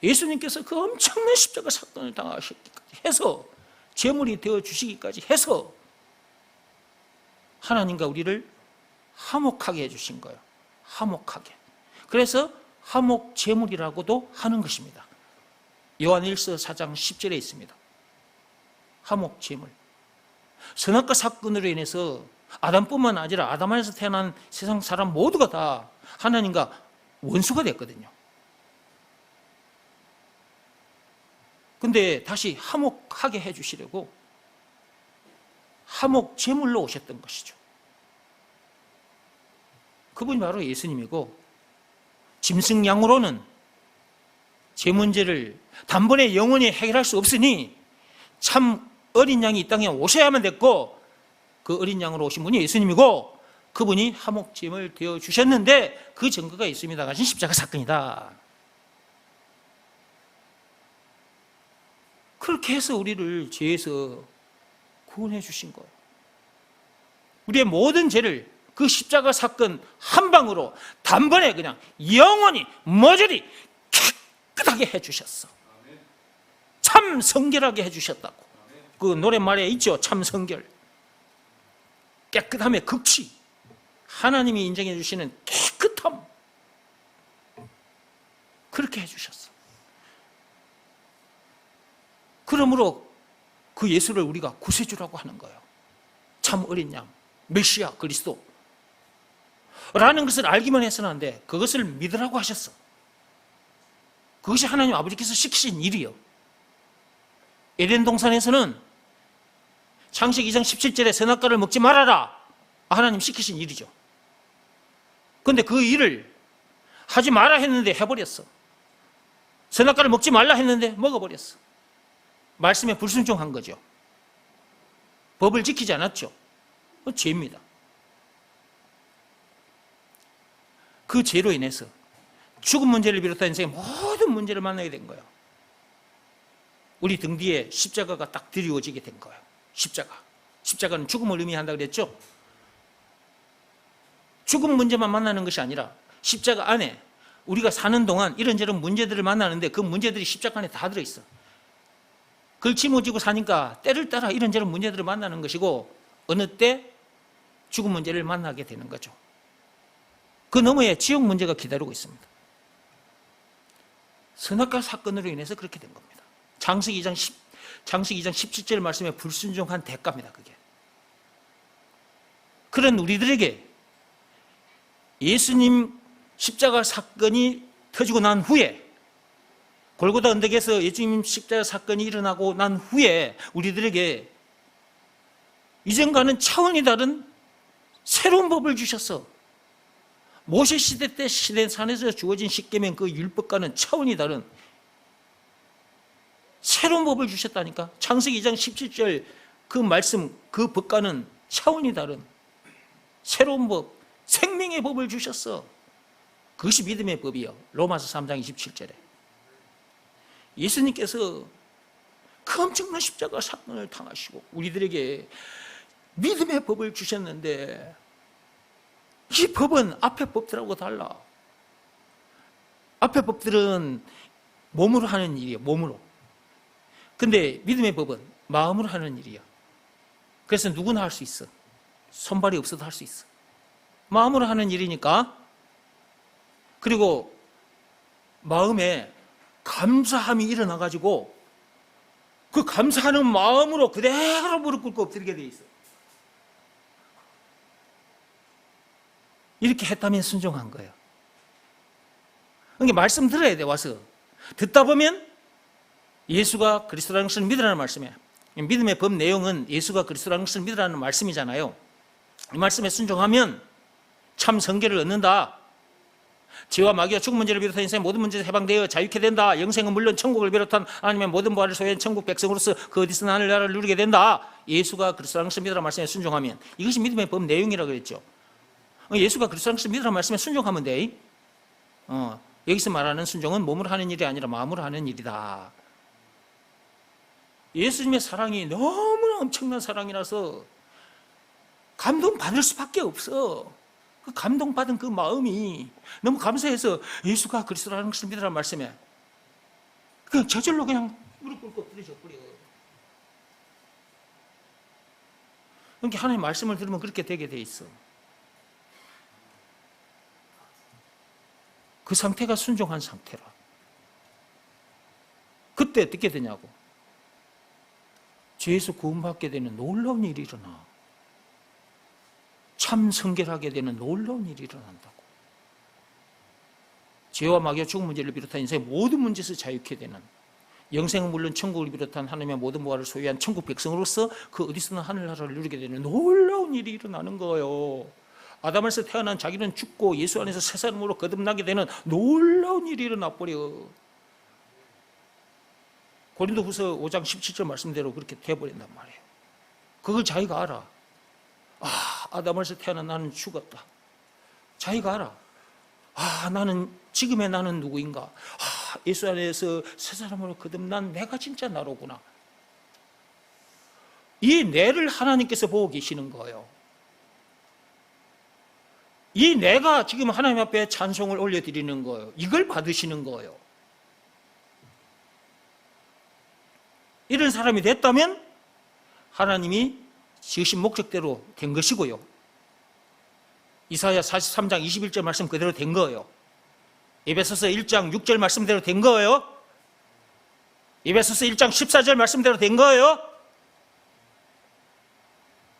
예수님께서 그 엄청난 십자가 사건을 당하셨기까지 해서, 제물이 되어주시기까지 해서 하나님과 우리를 화목하게 해주신 거예요. 화목하게. 그래서 화목 제물이라고도 하는 것입니다. 요한일서 4장 10절에 있습니다. 화목 제물. 선악과 사건으로 인해서 아담뿐만 아니라 아담 안에서 태어난 세상 사람 모두가 다 하나님과 원수가 됐거든요. 근데 다시 화목하게 해주시려고 화목 제물로 오셨던 것이죠. 그분이 바로 예수님이고, 짐승양으로는 제 문제를 단번에 영원히 해결할 수 없으니 참 어린 양이 이 땅에 오셔야만 됐고, 그 어린 양으로 오신 분이 예수님이고, 그분이 화목제물 되어주셨는데 그 증거가 예수님이 당하신 십자가 사건이다. 그렇게 해서 우리를 죄에서 구원해 주신 거예요. 우리의 모든 죄를 그 십자가 사건 한 방으로 단번에 그냥 영원히 머저리 깨끗하게 해주셨어. 참 성결하게 해주셨다고. 그 노랫말에 있죠. 참 성결. 깨끗함의 극치. 하나님이 인정해 주시는 깨끗함. 그렇게 해주셨어. 그러므로 그 예수를 우리가 구세주라고 하는 거예요. 참 어린 양, 메시아 그리스도 라는 것을 알기만 해서는 안 돼. 그것을 믿으라고 하셨어. 그것이 하나님 아버지께서 시키신 일이요. 에덴 동산에서는 창세기 2장 17절에 선악과를 먹지 말아라, 하나님 시키신 일이죠. 그런데 그 일을 하지 마라 했는데 해버렸어. 선악과를 먹지 말라 했는데 먹어버렸어. 말씀에 불순종한 거죠. 법을 지키지 않았죠. 죄입니다. 그 죄로 인해서 죽음 문제를 비롯한 인생의 모든 문제를 만나게 된 거예요. 우리 등 뒤에 십자가가 딱 드리워지게 된 거예요. 십자가는 죽음을 의미한다고 그랬죠. 죽음 문제만 만나는 것이 아니라 십자가 안에 우리가 사는 동안 이런저런 문제들을 만나는데 그 문제들이 십자가 안에 다 들어있어. 그걸 짊어지고 사니까 때를 따라 이런저런 문제들을 만나는 것이고, 어느 때 죽음 문제를 만나게 되는 거죠. 그 너머에 지옥 문제가 기다리고 있습니다. 선악과 사건으로 인해서 그렇게 된 겁니다. 창세기 2장 17절 말씀에 불순종한 대가입니다. 그게. 그런 우리들에게 예수님 십자가 사건이 터지고 난 후에, 골고다 언덕에서 예수님 십자가 사건이 일어나고 난 후에 우리들에게 이전과는 차원이 다른 새로운 법을 주셨어. 모세 시대 때 시내산에서 주어진 십계명 그 율법과는 차원이 다른 새로운 법을 주셨다니까. 창세기 2장 17절 그 말씀, 그 법과는 차원이 다른 새로운 법, 생명의 법을 주셨어. 그것이 믿음의 법이요. 로마서 3장 27절에 예수님께서 그 엄청난 십자가 사건을 당하시고 우리들에게 믿음의 법을 주셨는데, 이 법은 앞의 법들하고 달라. 앞의 법들은 몸으로 하는 일이에요. 몸으로. 근데 믿음의 법은 마음으로 하는 일이야. 그래서 누구나 할 수 있어. 손발이 없어도 할 수 있어. 마음으로 하는 일이니까. 그리고 마음에 감사함이 일어나가지고 그 감사하는 마음으로 그대로 무릎 꿇고 엎드리게 돼 있어. 이렇게 했다면 순종한 거예요. 그러니까 말씀 들어야 돼. 와서 듣다 보면 예수가 그리스도라는 것을 믿으라는 말씀이에요. 믿음의 법 내용은 예수가 그리스도라는 것을 믿으라는 말씀이잖아요. 이 말씀에 순종하면 참 성결을 얻는다. 죄와 마귀와 죽은 문제를 비롯한 인생의 모든 문제에서 해방되어 자유케 된다. 영생은 물론 천국을 비롯한 하나님의 모든 부활을 소유한 천국 백성으로서 그 어디서나 하늘나라를 누리게 된다. 예수가 그리스도라는 것을 믿으라는 말씀에 순종하면, 이것이 믿음의 법 내용이라고 그랬죠. 예수가 그리스도라는 것을 믿으라는 말씀에 순종하면 돼. 여기서 말하는 순종은 몸으로 하는 일이 아니라 마음으로 하는 일이다. 예수님의 사랑이 너무나 엄청난 사랑이라서 감동받을 수밖에 없어. 그 감동받은 그 마음이 너무 감사해서 예수가 그리스도라는 것을 믿으라는 말씀에 그냥 저절로 그냥 무릎 꿇고 엎드려져 버려. 그러니까 하나님의 말씀을 들으면 그렇게 되게 돼 있어. 그 상태가 순종한 상태라. 그때 어떻게 되냐고. 죄에서 구원받게 되는 놀라운 일이 일어나. 참 성결하게 되는 놀라운 일이 일어난다고. 죄와 마귀와 죽은 문제를 비롯한 인생의 모든 문제에서 자유케 되는, 영생은 물론 천국을 비롯한 하나님의 모든 부활을 소유한 천국 백성으로서 그 어디서나 하늘나라를 누리게 되는 놀라운 일이 일어나는 거예요. 아담에서 태어난 자기는 죽고 예수 안에서 새 사람으로 거듭나게 되는 놀라운 일이 일어나 버려. 고린도후서 5장 17절 말씀대로 그렇게 돼버린단 말이에요. 그걸 자기가 알아. 아담에서 태어난 나는 죽었다. 자기가 알아. 나는 지금의 나는 누구인가. 예수 안에서 새 사람으로 거듭난 내가 진짜 나로구나. 이 내를 하나님께서 보고 계시는 거예요. 이 내가 지금 하나님 앞에 찬송을 올려드리는 거예요. 이걸 받으시는 거예요. 이런 사람이 됐다면 하나님이 지으신 목적대로 된 것이고요. 이사야 43장 21절 말씀 그대로 된 거예요. 에베소서 1장 6절 말씀대로 된 거예요. 에베소서 1장 14절 말씀대로 된 거예요.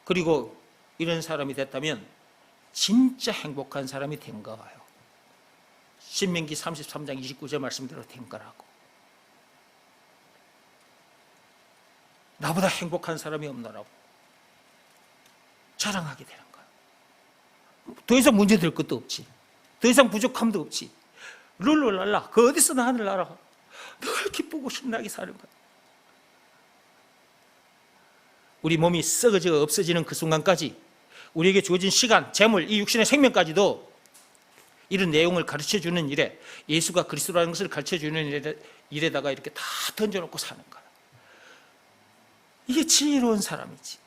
그리고 이런 사람이 됐다면 진짜 행복한 사람이 된 거예요. 신명기 33장 29절 말씀대로 된 거라고. 나보다 행복한 사람이 없노라고 자랑하게 되는 거예요. 더 이상 문제될 것도 없지. 더 이상 부족함도 없지. 룰루랄라 그 어디서나 하늘나라 늘 기쁘고 신나게 사는 거예요. 우리 몸이 썩어져 없어지는 그 순간까지 우리에게 주어진 시간, 재물, 이 육신의 생명까지도 이런 내용을 가르쳐주는 일에, 예수가 그리스도라는 것을 가르쳐주는 일에다가 이렇게 다 던져놓고 사는 거예요. 이게 지혜로운 사람이지.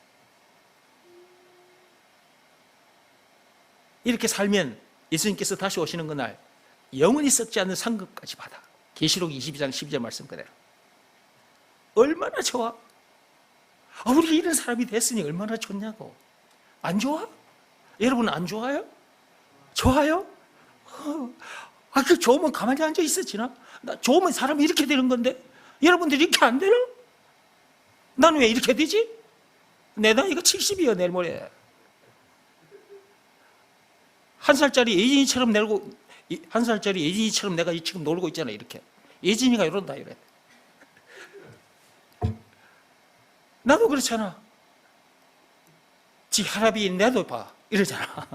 이렇게 살면 예수님께서 다시 오시는 그날 영원히 썩지 않는 상급까지 받아. 계시록 22장 12절 말씀 그대로. 얼마나 좋아? 우리 이런 사람이 됐으니 얼마나 좋냐고. 안 좋아? 여러분 안 좋아요? 좋아요? 그 좋으면 가만히 앉아 있었지나? 좋으면 사람이 이렇게 되는 건데 여러분들이 이렇게 안 되나? 나는 왜 이렇게 되지? 내 나이가 70이야 내일 모레. 1살짜리 예진이처럼 내고 1살짜리 예진이처럼 내가 지금 놀고 있잖아. 이렇게 예진이가 이런다 이래. 나도 그렇잖아. 지 할아비 내도 봐 이러잖아.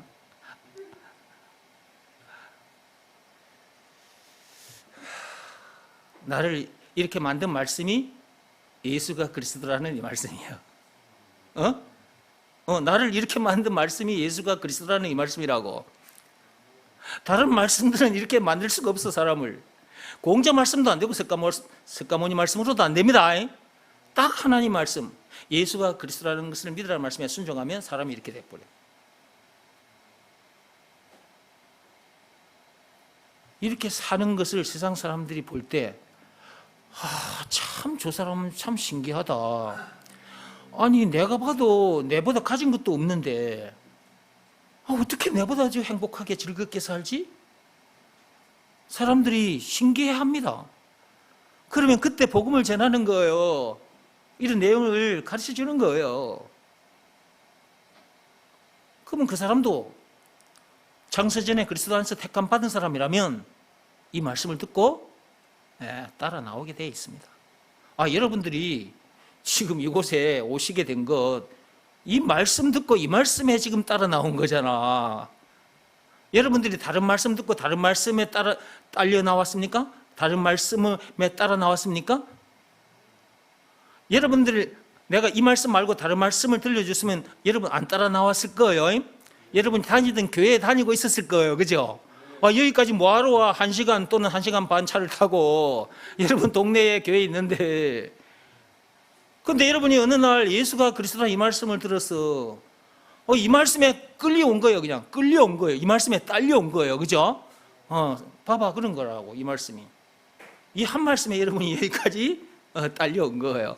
나를 이렇게 만든 말씀이 예수가 그리스도라는 이 말씀이에요. 나를 이렇게 만든 말씀이 예수가 그리스도라는 이 말씀이라고. 다른 말씀들은 이렇게 만들 수가 없어. 사람을. 공자 말씀도 안 되고 석가모니 말씀으로도 안 됩니다. 딱 하나님 말씀, 예수가 그리스도라는 것을 믿으라는 말씀에 순종하면 사람이 이렇게 돼버려요. 이렇게 사는 것을 세상 사람들이 볼 때 참 저 사람은 참 신기하다. 아니 내가 봐도 내보다 가진 것도 없는데 어떻게 내보다 저 행복하게 즐겁게 살지? 사람들이 신기해합니다. 그러면 그때 복음을 전하는 거예요. 이런 내용을 가르쳐 주는 거예요. 그러면 그 사람도 창세전에 그리스도 안에서 택함 받은 사람이라면 이 말씀을 듣고 따라 나오게 되어 있습니다. 여러분들이 지금 이곳에 오시게 된 것, 이 말씀 듣고 이 말씀에 지금 따라 나온 거잖아. 여러분들이 다른 말씀 듣고 다른 말씀에 따라 딸려 나왔습니까? 다른 말씀에 따라 나왔습니까? 여러분들, 내가 이 말씀 말고 다른 말씀을 들려줬으면 여러분 안 따라 나왔을 거예요. 여러분 다니던 교회에 다니고 있었을 거예요. 그죠? 여기까지 뭐하러 와? 1시간 또는 1시간 반 차를 타고 여러분 동네에 교회 있는데, 근데 여러분이 어느 날 예수가 그리스도라 이 말씀을 들었어. 이 말씀에 끌려온 거예요. 그냥 끌려온 거예요. 이 말씀에 딸려온 거예요. 그죠? 봐봐, 그런 거라고. 이 말씀이, 이 한 말씀에 여러분이 여기까지 딸려온 거예요.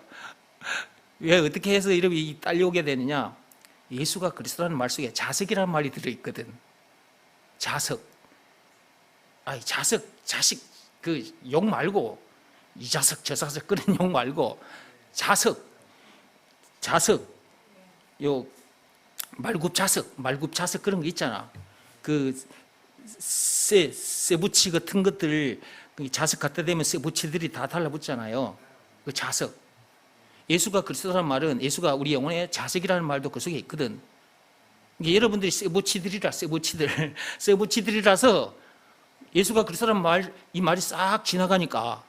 왜, 어떻게 해서 이렇게 딸려오게 되느냐? 예수가 그리스도라는 말 속에 자석이라는 말이 들어있거든. 자석. 자석, 자식, 그 욕 말고, 이 자석, 저 자석, 그런 욕 말고, 자석, 요, 말굽 자석 그런 거 있잖아. 그, 쇠붙이 같은 것들, 자석 갖다 대면 쇠붙이들이 다 달라붙잖아요. 그 자석. 예수가 그리스도라는 말은, 예수가 우리 영혼의 자석이라는 말도 그 속에 있거든. 여러분들이 쇠붙이들이라서 예수가 그리스도라는 말, 이 말이 싹 지나가니까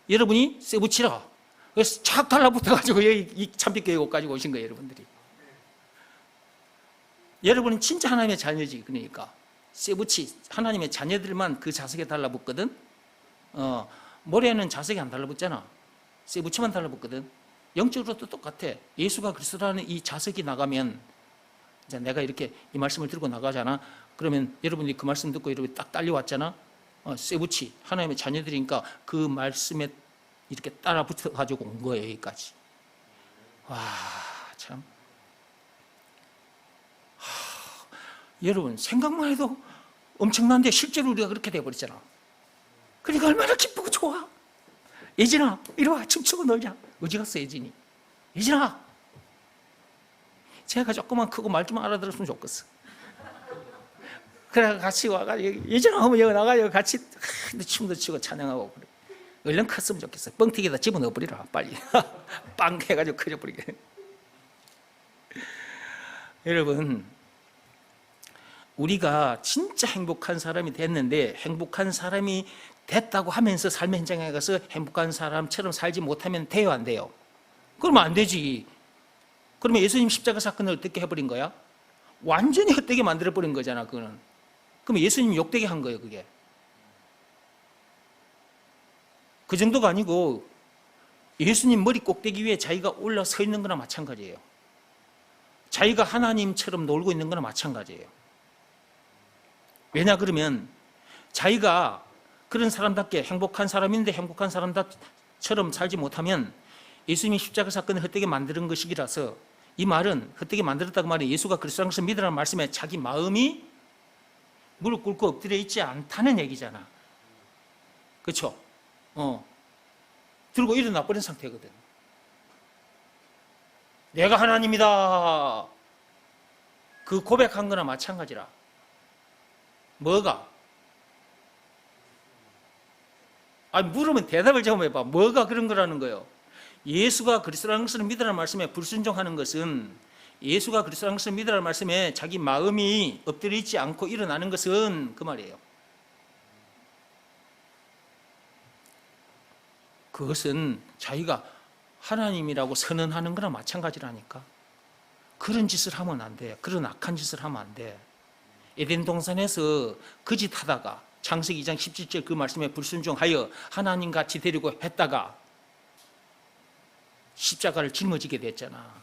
여러분이 쇠붙이라. 그래서 착 달라붙어가지고 이 참빛교회 가지고 오신 거예요, 여러분들이. 여러분은 진짜 하나님의 자녀지. 그러니까 쇠붙이, 하나님의 자녀들만 그 자석에 달라붙거든. 모래는 자석이 안 달라붙잖아. 쇠붙이만 달라붙거든. 영적으로도 똑같아. 예수가 그리스도라는 이 자석이 나가면, 이제 내가 이렇게 이 말씀을 들고 나가잖아. 그러면 여러분이 그 말씀 듣고 이렇게 딱 딸려왔잖아. 쇠붙이, 하나님의 자녀들이니까 그 말씀에 이렇게 따라 붙어가지고 온 거예요, 여기까지. 와, 참. 여러분, 생각만 해도 엄청난데 실제로 우리가 그렇게 돼버렸잖아. 그러니까 얼마나 기쁘고 좋아. 예진아, 이리 와, 춤추고 놀자. 어디 갔어, 예진이? 예진아! 제가 조금만 크고 말 좀 알아들었으면 좋겠어. 그래, 같이 와가지고, 예진아 하면 여기 나가요. 같이 춤도 추고 찬양하고 그래. 얼른 컸으면 좋겠어. 뻥튀기에다 집어넣어버리라, 빨리. 빵 해가지고 커져버리게. 여러분, 우리가 진짜 행복한 사람이 됐는데, 행복한 사람이 됐다고 하면서 삶의 현장에 가서 행복한 사람처럼 살지 못하면 돼요, 안 돼요? 그러면 안 되지. 그러면 예수님 십자가 사건을 어떻게 해버린 거야? 완전히 헛되게 만들어버린 거잖아, 그거는. 그러면 예수님 욕되게 한 거예요, 그게. 그 정도가 아니고 예수님 머리 꼭대기 위에 자기가 올라서 있는 거나 마찬가지예요. 자기가 하나님처럼 놀고 있는 거나 마찬가지예요. 왜냐 그러면 자기가 그런 사람답게 행복한 사람인데 행복한 사람처럼 살지 못하면 예수님이 십자가 사건을 헛되게 만드는 것이라서, 이 말은 헛되게 만들었다고 말해 예수가 그리스도라는 것을 믿으라는 말씀에 자기 마음이 무릎 꿇고 엎드려 있지 않다는 얘기잖아. 그렇죠? 들고 일어나 버린 상태거든. 내가 하나님이다. 그 고백한 거나 마찬가지라. 뭐가? 물으면 대답을 좀 해봐. 뭐가 그런 거라는 거예요? 예수가 그리스도라는 것을 믿으라는 말씀에 불순종하는 것은, 예수가 그리스도라는 것을 믿으라는 말씀에 자기 마음이 엎드려 있지 않고 일어나는 것은 그 말이에요. 그것은 자기가 하나님이라고 선언하는 거나 마찬가지라니까. 그런 짓을 하면 안 돼. 그런 악한 짓을 하면 안 돼. 에덴 동산에서 거짓하다가 창세기 2장 17절 그 말씀에 불순종하여 하나님 같이 데리고 했다가 십자가를 짊어지게 됐잖아.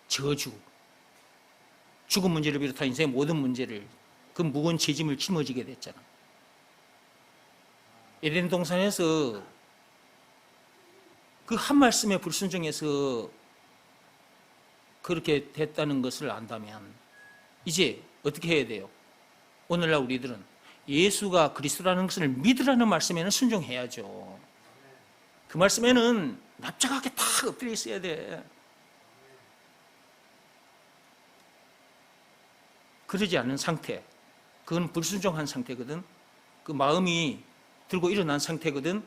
저주, 죽은 문제를 비롯한 인생의 모든 문제를, 그 무거운 죄짐을 짊어지게 됐잖아. 에덴 동산에서 그 한 말씀에 불순종해서 그렇게 됐다는 것을 안다면 이제 어떻게 해야 돼요? 오늘날 우리들은 예수가 그리스도라는 것을 믿으라는 말씀에는 순종해야죠. 그 말씀에는 납작하게 딱 엎드려 있어야 돼. 그러지 않은 상태, 그건 불순종한 상태거든. 그 마음이 들고 일어난 상태거든.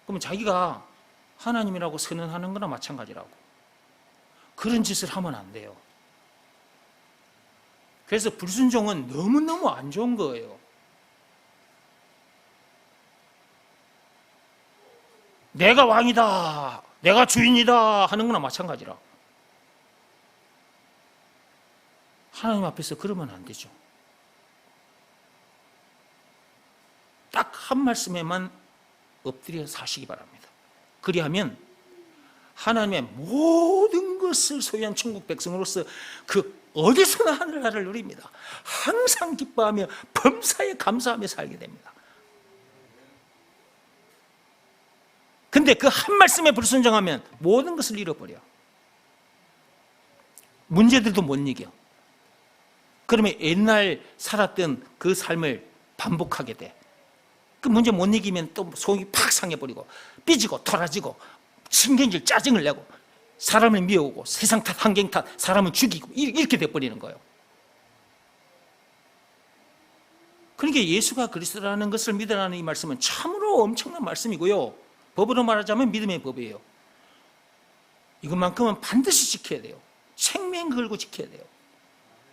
그러면 자기가 하나님이라고 선언하는 거나 마찬가지라고. 그런 짓을 하면 안 돼요. 그래서 불순종은 너무너무 안 좋은 거예요. 내가 왕이다, 내가 주인이다 하는 거나 마찬가지라고. 하나님 앞에서 그러면 안 되죠. 딱 한 말씀에만 엎드려 사시기 바랍니다. 그리하면 하나님의 모든 것을 소유한 천국 백성으로서 그 어디서나 하늘나라를 누립니다. 항상 기뻐하며 범사에 감사하며 살게 됩니다. 근데 그 한 말씀에 불순종하면 모든 것을 잃어버려. 문제들도 못 이겨. 그러면 옛날 살았던 그 삶을 반복하게 돼. 그 문제 못 이기면 또 속이 팍 상해버리고 삐지고 토라지고 신경질 짜증을 내고 사람을 미워오고 세상 탓 환경 탓 사람을 죽이고 이렇게 돼버리는 거예요. 그러니까 예수가 그리스도라는 것을 믿으라는 이 말씀은 참으로 엄청난 말씀이고요. 법으로 말하자면 믿음의 법이에요. 이것만큼은 반드시 지켜야 돼요. 생명 걸고 지켜야 돼요.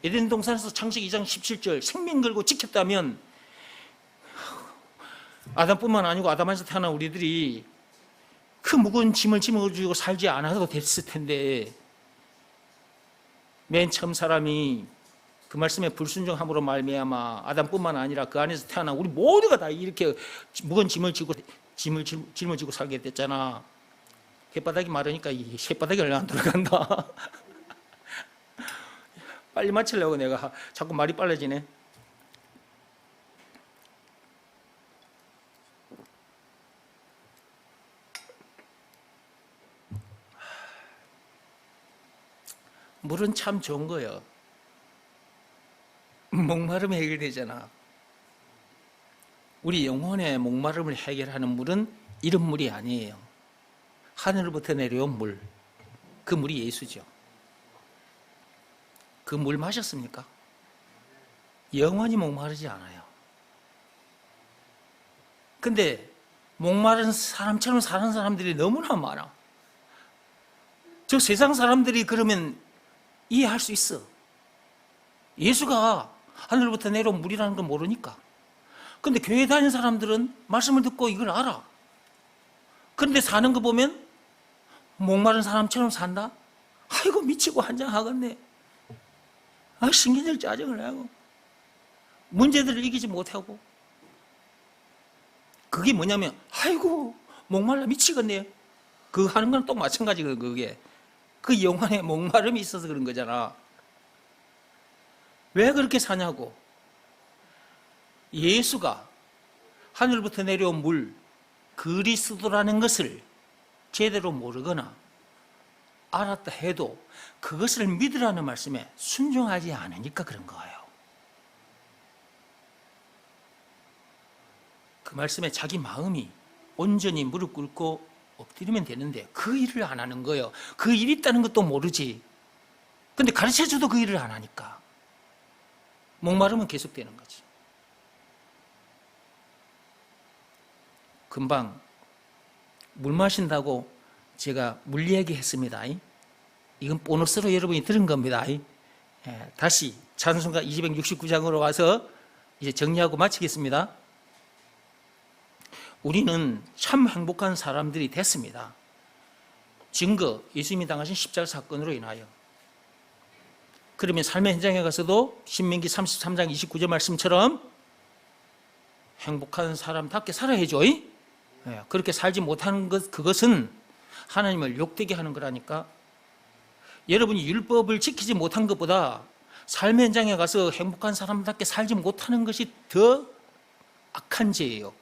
에덴 동산에서 창세기 2장 17절 생명 걸고 지켰다면 아담뿐만 아니고 아담에서 태어난 우리들이 그 무거운 짐을 짊어지고 살지 않아도 됐을 텐데 맨 처음 사람이 그 말씀에 불순종함으로 말미암아 아담뿐만 아니라 그 안에서 태어난 우리 모두가 다 이렇게 무거운 짐을 짊어지고 살게 됐잖아. 혓바닥이 마르니까 이 혓바닥이 얼마 안 들어간다. 빨리 마치려고 내가 자꾸 말이 빨라지네. 물은 참 좋은 거예요. 목마름이 해결되잖아. 우리 영혼의 목마름을 해결하는 물은 이런 물이 아니에요. 하늘로부터 내려온 물, 그 물이 예수죠. 그 물 마셨습니까? 영원히 목마르지 않아요. 근데 목마른 사람처럼 사는 사람들이 너무나 많아. 저 세상 사람들이 그러면 이해할 수 있어. 예수가 하늘로부터 내려온 물이라는 걸 모르니까. 근데 교회 다니는 사람들은 말씀을 듣고 이걸 알아. 그런데 사는 거 보면 목마른 사람처럼 산다? 아이고 미치고 한장하겠네. 아, 신경질 짜증을 내고 문제들을 이기지 못하고. 그게 뭐냐면 아이고 목말라 미치겠네. 그거 하는 건 또 마찬가지거든. 그게 그 영혼에 목마름이 있어서 그런 거잖아. 왜 그렇게 사냐고. 예수가 하늘부터 내려온 물 그리스도라는 것을 제대로 모르거나 알았다 해도 그것을 믿으라는 말씀에 순종하지 않으니까 그런 거예요. 그 말씀에 자기 마음이 온전히 무릎 꿇고 엎드리면 되는데 그 일을 안 하는 거예요. 그 일이 있다는 것도 모르지. 근데 가르쳐줘도 그 일을 안 하니까 목마름은 계속되는 거지. 금방 물 마신다고 제가 물 얘기했습니다. 이건 보너스로 여러분이 들은 겁니다. 다시 찬송가 269장으로 와서 이제 정리하고 마치겠습니다. 우리는 참 행복한 사람들이 됐습니다. 증거, 예수님이 당하신 십자가 사건으로 인하여. 그러면 삶의 현장에 가서도 신명기 33장 29절 말씀처럼 행복한 사람답게 살아야죠. 그렇게 살지 못하는 것, 그것은 하나님을 욕되게 하는 거라니까. 여러분이 율법을 지키지 못한 것보다 삶의 현장에 가서 행복한 사람답게 살지 못하는 것이 더 악한 죄예요.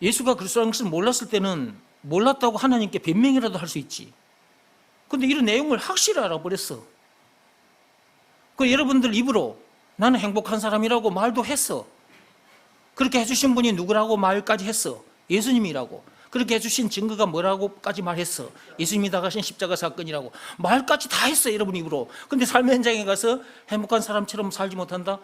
예수가 그리스도라는 것을 몰랐을 때는 몰랐다고 하나님께 변명이라도 할 수 있지. 그런데 이런 내용을 확실히 알아버렸어. 그 여러분들 입으로 나는 행복한 사람이라고 말도 했어. 그렇게 해주신 분이 누구라고 말까지 했어. 예수님이라고. 그렇게 해주신 증거가 뭐라고까지 말했어. 예수님이 당하신 십자가 사건이라고 말까지 다 했어, 여러분 입으로. 근데 삶의 현장에 가서 행복한 사람처럼 살지 못한다?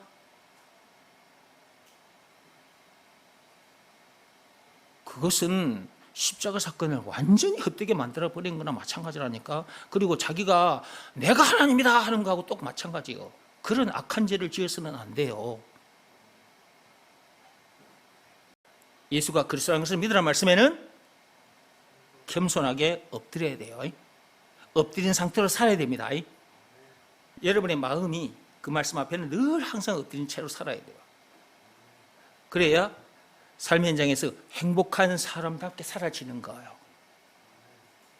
그것은 십자가 사건을 완전히 헛되게 만들어버린 거나 마찬가지라니까. 그리고 자기가 내가 하나님이다 하는 거하고 또 마찬가지예요. 그런 악한 죄를 지어서는 안 돼요. 예수가 그리스도라는 것을 믿으라는 말씀에는 겸손하게 엎드려야 돼요. 엎드린 상태로 살아야 됩니다. 여러분의 마음이 그 말씀 앞에는 늘 항상 엎드린 채로 살아야 돼요. 그래야 삶의 현장에서 행복한 사람답게 사라지는 거예요.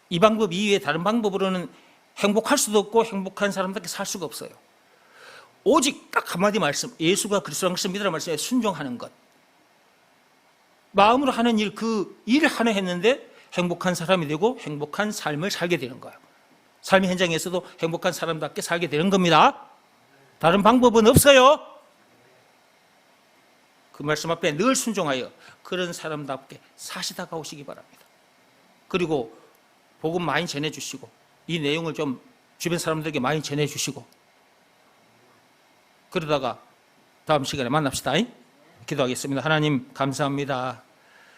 이 방법 이외에 다른 방법으로는 행복할 수도 없고 행복한 사람답게 살 수가 없어요. 오직 딱 한마디 말씀, 예수가 그리스도라는 것을 믿으라는 말씀에 순종하는 것. 마음으로 하는 일, 그 일 하나 했는데 행복한 사람이 되고 행복한 삶을 살게 되는 거예요. 삶의 현장에서도 행복한 사람답게 살게 되는 겁니다. 다른 방법은 없어요. 그 말씀 앞에 늘 순종하여 그런 사람답게 사시다가 오시기 바랍니다. 그리고 복음 많이 전해주시고 이 내용을 좀 주변 사람들에게 많이 전해주시고 그러다가 다음 시간에 만납시다. 기도하겠습니다. 하나님 감사합니다.